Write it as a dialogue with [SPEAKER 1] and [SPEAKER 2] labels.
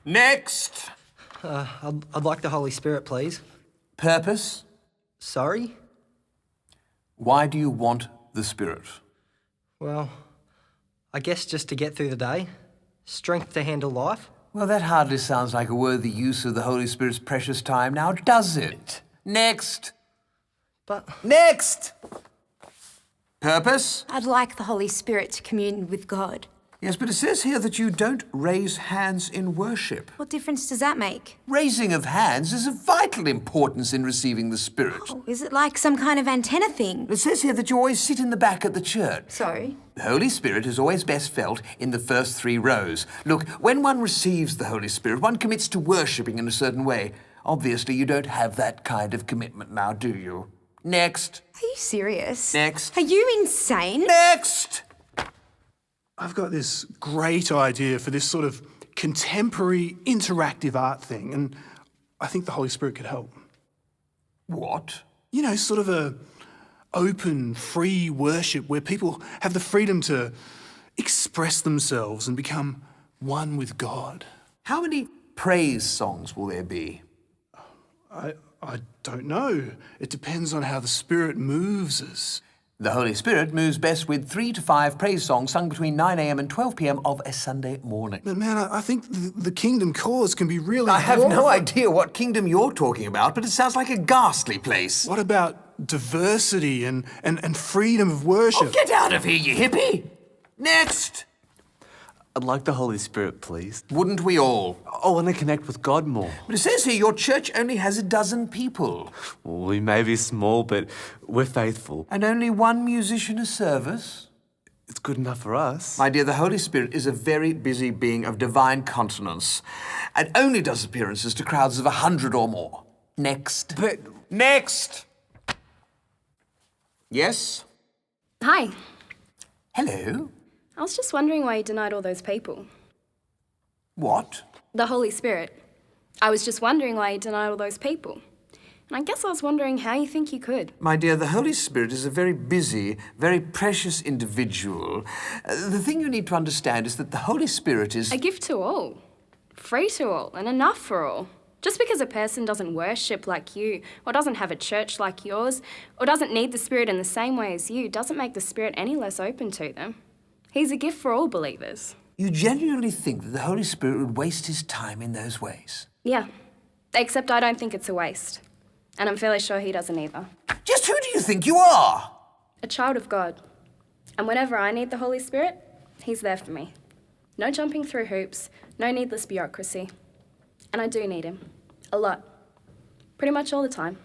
[SPEAKER 1] Next.
[SPEAKER 2] I'd like the Holy Spirit, please.
[SPEAKER 1] Purpose?
[SPEAKER 2] Sorry?
[SPEAKER 1] Why do you want the Spirit?
[SPEAKER 2] Well, I guess just to get through the day. Strength to handle life.
[SPEAKER 1] Well, that hardly sounds like a worthy use of the Holy Spirit's precious time, now does it? Next.
[SPEAKER 2] But
[SPEAKER 1] Next! Purpose?
[SPEAKER 3] I'd like the Holy Spirit to commune with God.
[SPEAKER 1] Yes, but it says here that you don't raise hands in worship.
[SPEAKER 3] What difference does that make?
[SPEAKER 1] Raising of hands is of vital importance in receiving the Spirit.
[SPEAKER 3] Oh, is it like some kind of antenna thing?
[SPEAKER 1] It says here that you always sit in the back at the church.
[SPEAKER 3] So?
[SPEAKER 1] The Holy Spirit is always best felt in the first 3 rows. Look, when one receives the Holy Spirit, one commits to worshipping in a certain way. Obviously, you don't have that kind of commitment now, do you? Next.
[SPEAKER 3] Are you serious?
[SPEAKER 1] Next.
[SPEAKER 3] Are you insane?
[SPEAKER 1] Next!
[SPEAKER 4] I've got this great idea for this sort of contemporary interactive art thing, and I think the Holy Spirit could help.
[SPEAKER 1] What?
[SPEAKER 4] You know, sort of a open, free worship where people have the freedom to express themselves and become one with God.
[SPEAKER 1] How many praise songs will there be?
[SPEAKER 4] I don't know. It depends on how the Spirit moves us.
[SPEAKER 1] The Holy Spirit moves best with 3 to 5 praise songs sung between 9 a.m. and 12 p.m. of a Sunday morning.
[SPEAKER 4] But man, I think the kingdom cause can be really...
[SPEAKER 1] I have no idea what kingdom you're talking about, but it sounds like a ghastly place.
[SPEAKER 4] What about diversity and freedom of worship?
[SPEAKER 1] Oh, get out of here, you hippie! Next!
[SPEAKER 5] I'd like the Holy Spirit, please.
[SPEAKER 1] Wouldn't we all?
[SPEAKER 5] I want to connect with God more.
[SPEAKER 1] But it says here your church only has 12 people.
[SPEAKER 5] Well, we may be small, but we're faithful.
[SPEAKER 1] And only 1 musician a service?
[SPEAKER 5] It's good enough for us.
[SPEAKER 1] My dear, the Holy Spirit is a very busy being of divine consonance and only does appearances to crowds of 100 or more. Next.
[SPEAKER 5] But
[SPEAKER 1] Next! Yes?
[SPEAKER 6] Hi.
[SPEAKER 1] Hello?
[SPEAKER 6] I was just wondering why you denied all those people.
[SPEAKER 1] What?
[SPEAKER 6] The Holy Spirit. I was just wondering why you denied all those people. And I guess I was wondering how you think you could.
[SPEAKER 1] My dear, the Holy Spirit is a very busy, very precious individual. The thing you need to understand is that the Holy Spirit is...
[SPEAKER 6] A gift to all. Free to all, and enough for all. Just because a person doesn't worship like you, or doesn't have a church like yours, or doesn't need the Spirit in the same way as you, doesn't make the Spirit any less open to them. He's a gift for all believers.
[SPEAKER 1] You genuinely think that the Holy Spirit would waste his time in those ways?
[SPEAKER 6] Yeah, except I don't think it's a waste. And I'm fairly sure he doesn't either.
[SPEAKER 1] Just who do you think you are?
[SPEAKER 6] A child of God. And whenever I need the Holy Spirit, he's there for me. No jumping through hoops, no needless bureaucracy. And I do need him. A lot. Pretty much all the time.